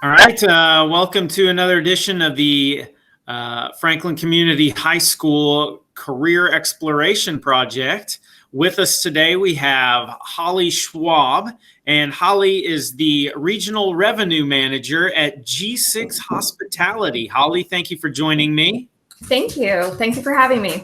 All right, welcome to another edition of the Franklin Community High School Career Exploration Project. With us today, we have Holly Schwab, and Holly is the Regional Revenue Manager at G6 Hospitality. Holly, thank you for joining me. Thank you. Thank you for having me.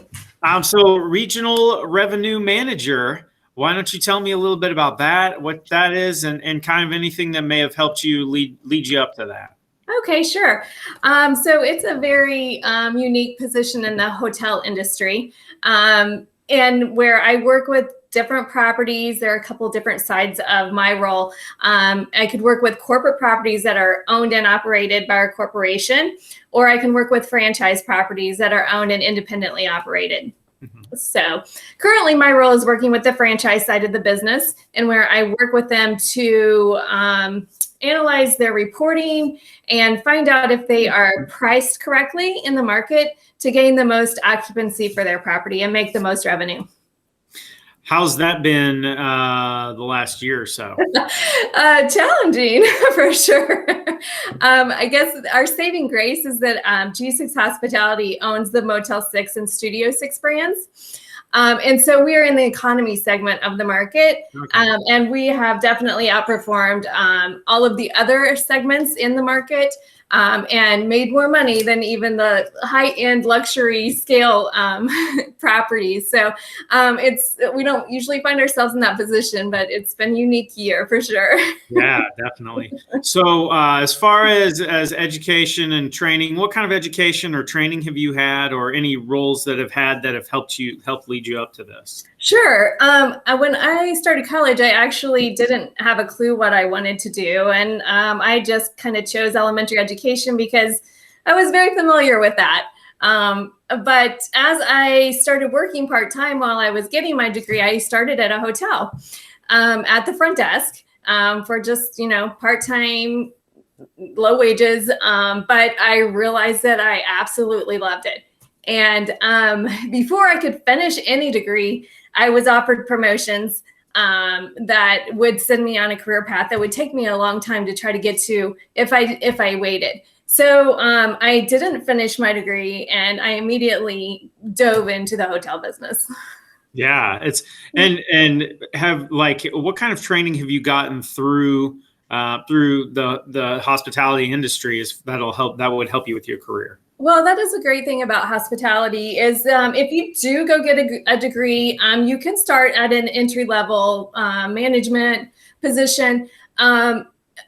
So Regional Revenue Manager, why don't you tell me a little bit about that, what that is, and kind of anything that may have helped you lead you up to that? Okay, sure. So it's a very unique position in the hotel industry. And where I work with different properties, there are a couple different sides of my role. I could work with corporate properties that are owned and operated by our corporation, or I can work with franchise properties that are owned and independently operated. So currently my role is working with the franchise side of the business, and where I work with them to analyze their reporting and find out if they are priced correctly in the market to gain the most occupancy for their property and make the most revenue. How's that been the last year or so? Challenging for sure. I guess our saving grace is that G6 Hospitality owns the Motel 6 and Studio 6 brands. And so we are in the economy segment of the market. Okay. And we have definitely outperformed all of the other segments in the market. And made more money than even the high-end luxury scale properties. So we don't usually find ourselves in that position, but it's been a unique year for sure. Yeah, definitely. So as far as education and training, what kind of education or training have you had, or any roles that have helped lead you up to this? Sure. When I started college, I actually didn't have a clue what I wanted to do. And I just kind of chose elementary education because I was very familiar with that. But as I started working part-time while I was getting my degree, I started at a hotel at the front desk for just, part-time, low wages. But I realized that I absolutely loved it. And before I could finish any degree, I was offered promotions that would send me on a career path that would take me a long time to try to get to if I waited. So I didn't finish my degree, and I immediately dove into the hotel business. Yeah, and have what kind of training have you gotten through the hospitality industry that would help you with your career? Well, that is a great thing about hospitality is if you do go get a degree, you can start at an entry-level management position.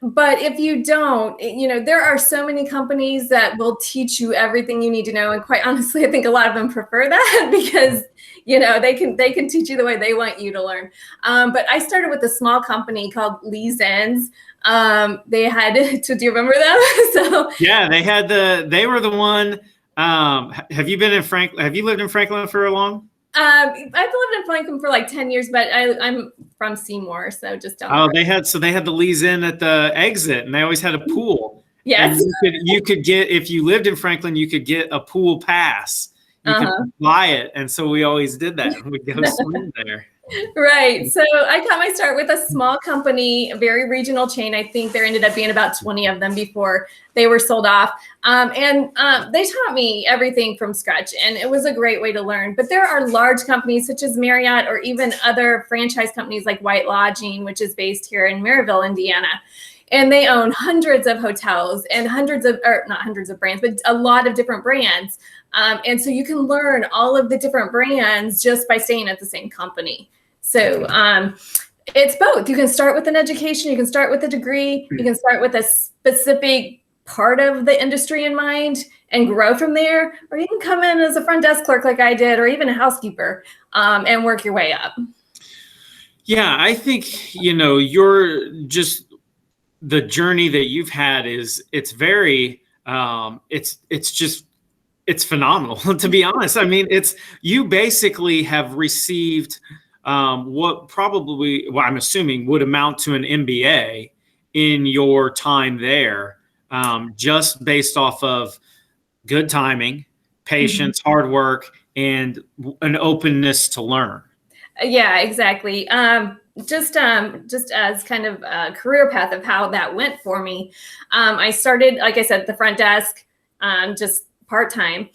But if you don't, there are so many companies that will teach you everything you need to know. And quite honestly, I think a lot of them prefer that because, they can teach you the way they want you to learn. But I started with a small company called Lee's Ends. They had do you remember them? So yeah, they were the one. Have you lived in Franklin for a long? I've lived in Franklin for like 10 years, but I'm from Seymour, so just down they had the Lee's Inn at the exit, and they always had a pool. Yes. And you could get, if you lived in Franklin, you could get a pool pass. You could buy it, and so we always did that. We'd go swim there. Right. So I got my start with a small company, a very regional chain. I think there ended up being about 20 of them before they were sold off. And they taught me everything from scratch, and it was a great way to learn. But there are large companies such as Marriott, or even other franchise companies like White Lodging, which is based here in Maryville, Indiana. And they own hundreds of hotels and not hundreds of brands, but a lot of different brands. And so you can learn all of the different brands just by staying at the same company. So it's both. You can start with an education, you can start with a degree, you can start with a specific part of the industry in mind and grow from there, or you can come in as a front desk clerk like I did, or even a housekeeper, and work your way up. Yeah, I think, you're just, the journey that you've had it's very, it's phenomenal, to be honest. I mean, you basically have received what probably, I'm assuming, would amount to an MBA in your time there, just based off of good timing, patience, hard work, and an openness to learn. Yeah, exactly. just as kind of a career path of how that went for me, I started, like I said, at the front desk, just part-time.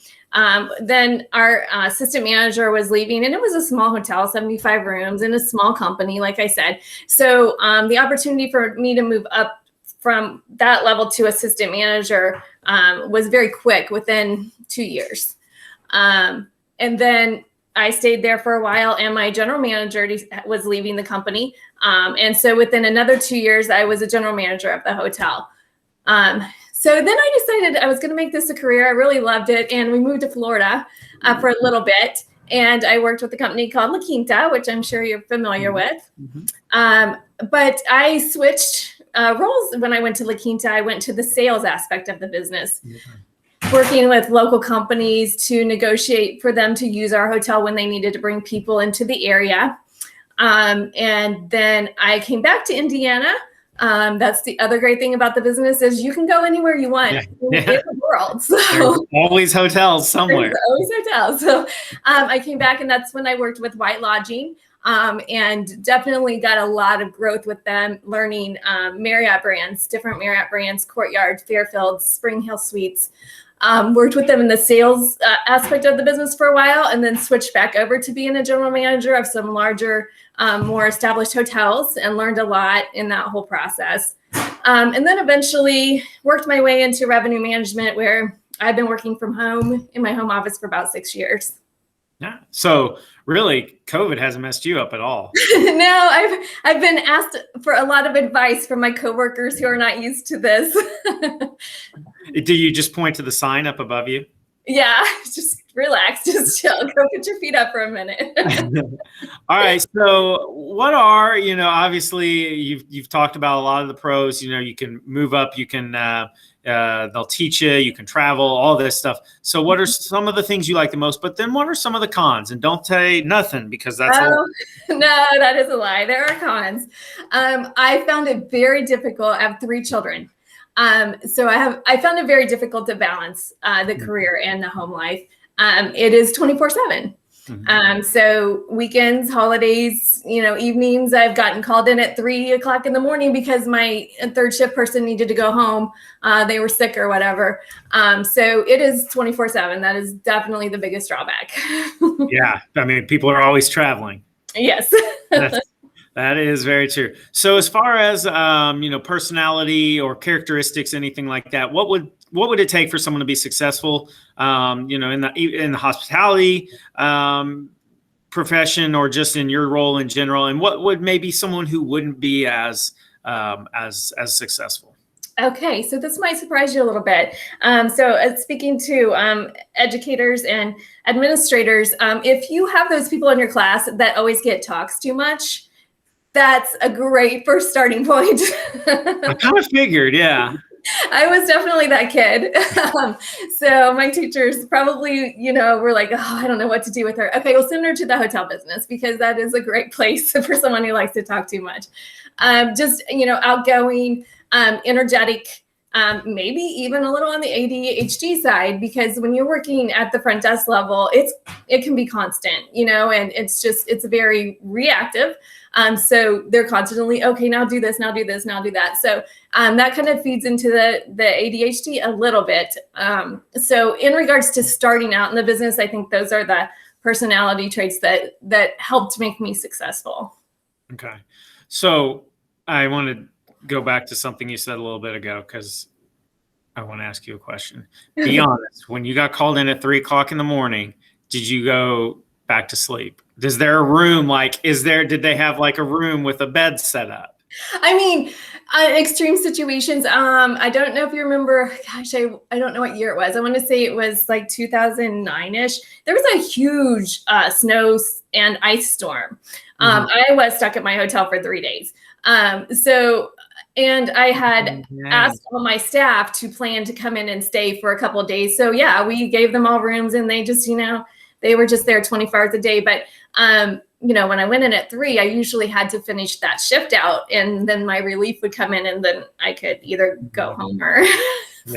Then our assistant manager was leaving, and it was a small hotel, 75 rooms in a small company, like I said. So the opportunity for me to move up from that level to assistant manager was very quick, within 2 years. And then I stayed there for a while, and my general manager was leaving the company. And so within another 2 years, I was a general manager of the hotel. So then I decided I was going to make this a career. I really loved it. And we moved to Florida for a little bit. And I worked with a company called La Quinta, which I'm sure you're familiar with. But I switched roles when I went to La Quinta. I went to the sales aspect of the business, working with local companies to negotiate for them to use our hotel when they needed to bring people into the area. And then I came back to Indiana. That's the other great thing about the business is you can go anywhere you want in the world. So there's always hotels somewhere. There's always hotels. So I came back, and that's when I worked with White Lodging, and definitely got a lot of growth with them, learning Marriott brands, different Marriott brands, Courtyard, Fairfield, Spring Hill Suites. Worked with them in the sales aspect of the business for a while, and then switched back over to being a general manager of some larger, more established hotels, and learned a lot in that whole process. And then eventually worked my way into revenue management, where I've been working from home in my home office for about 6 years. Yeah. So really, COVID hasn't messed you up at all. No, I've been asked for a lot of advice from my coworkers who are not used to this. Do you just point to the sign up above you? Yeah, just relax, just chill, go put your feet up for a minute. All right. So what are, obviously you've talked about a lot of the pros, you can move up, you can, they'll teach you, you can travel, all this stuff. So what are some of the things you like the most, but then what are some of the cons? And don't say nothing, because that's no, that is a lie. There are cons. I found it very difficult. I have 3 children. So I found it very difficult to balance the career and the home life. It is 24/7. So weekends, holidays, evenings, I've gotten called in at 3 o'clock in the morning because my third shift person needed to go home. They were sick or whatever. So it is 24/7. That is definitely the biggest drawback. Yeah. I mean, people are always traveling. Yes. That is very true. So as far as, personality or characteristics, anything like that, what would it take for someone to be successful, in the hospitality profession, or just in your role in general? And what would maybe someone who wouldn't be as successful? Okay, so this might surprise you a little bit. So speaking to educators and administrators, if you have those people in your class that always get talks too much, that's a great first starting point. I kind of figured, yeah. I was definitely that kid. So my teachers probably, were like, oh, I don't know what to do with her. Okay, we'll send her to the hotel business, because that is a great place for someone who likes to talk too much. Just, outgoing, energetic, maybe even a little on the ADHD side, because when you're working at the front desk level, it can be constant, and it's very reactive. So they're constantly, okay, now do this, now do this, now do that. So that kind of feeds into the ADHD a little bit. So in regards to starting out in the business, I think those are the personality traits that helped make me successful. Okay. So I want to go back to something you said a little bit ago, because I want to ask you a question. Be honest. When you got called in at 3 o'clock in the morning, did you go back to sleep? Is there a room, did they have like a room with a bed set up? I mean, extreme situations. I don't know if you remember, gosh, I don't know what year it was. I want to say it was like 2009-ish. There was a huge snow and ice storm. I was stuck at my hotel for 3 days. And I had asked all my staff to plan to come in and stay for a couple of days. So yeah, we gave them all rooms, and they just, they were just there 24 hours a day. But, when I went in at 3, I usually had to finish that shift out, and then my relief would come in, and then I could either go home or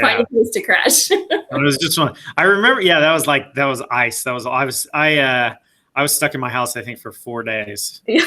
find a place to crash. It was just one. I remember, that was ice. I was stuck in my house, I think, for 4 days. Yeah.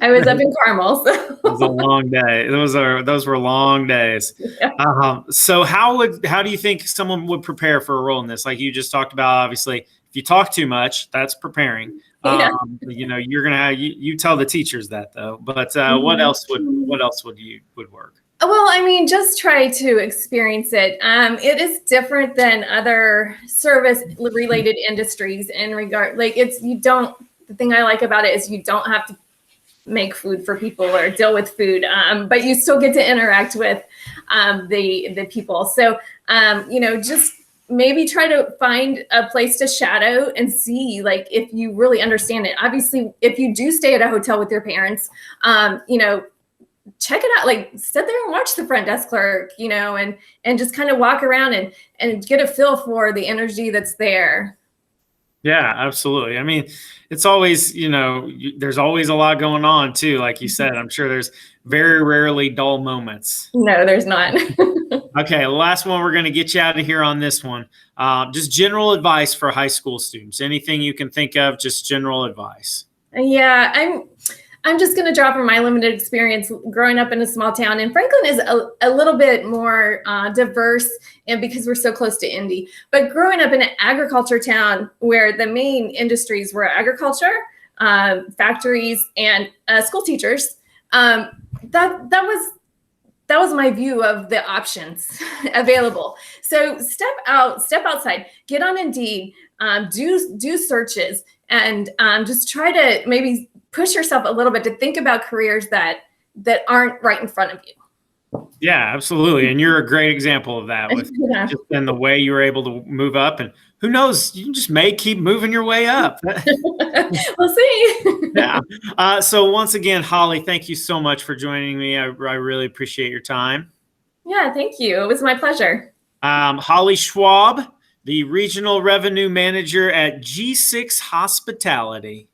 I was up in Carmel. So. It was a long day. Those were long days. Yeah. So how do you think someone would prepare for a role in this? Like you just talked about, obviously, if you talk too much, that's preparing. Yeah. You're gonna you tell the teachers that though. But what else would work? Well, I mean, just try to experience it. It is different than other service-related industries in regard, like the thing I like about it is you don't have to make food for people or deal with food, but you still get to interact with the people. So, just maybe try to find a place to shadow and see, like, if you really understand it. Obviously, if you do stay at a hotel with your parents, check it out, like sit there and watch the front desk clerk, and just kind of walk around and get a feel for the energy that's there. Yeah, absolutely. I mean, it's always, there's always a lot going on too. Like you said, I'm sure there's very rarely dull moments. No, there's not. Okay, last one. We're going to get you out of here on this one. Just general advice for high school students. Anything you can think of, just general advice. Yeah, I'm just going to draw from my limited experience growing up in a small town. And Franklin is a little bit more diverse, and because we're so close to Indy. But growing up in an agriculture town where the main industries were agriculture, factories, and school teachers, that was my view of the options available. So step outside, get on Indeed, do searches, and just try to maybe push yourself a little bit to think about careers that aren't right in front of you. Yeah, absolutely. And you're a great example of that with Yeah. just in the way you were able to move up, and who knows, you just may keep moving your way up. We'll see. Yeah. So once again, Holly, thank you so much for joining me. I really appreciate your time. Yeah, thank you. It was my pleasure. Holly Schwab, the Regional Revenue Manager at G6 Hospitality.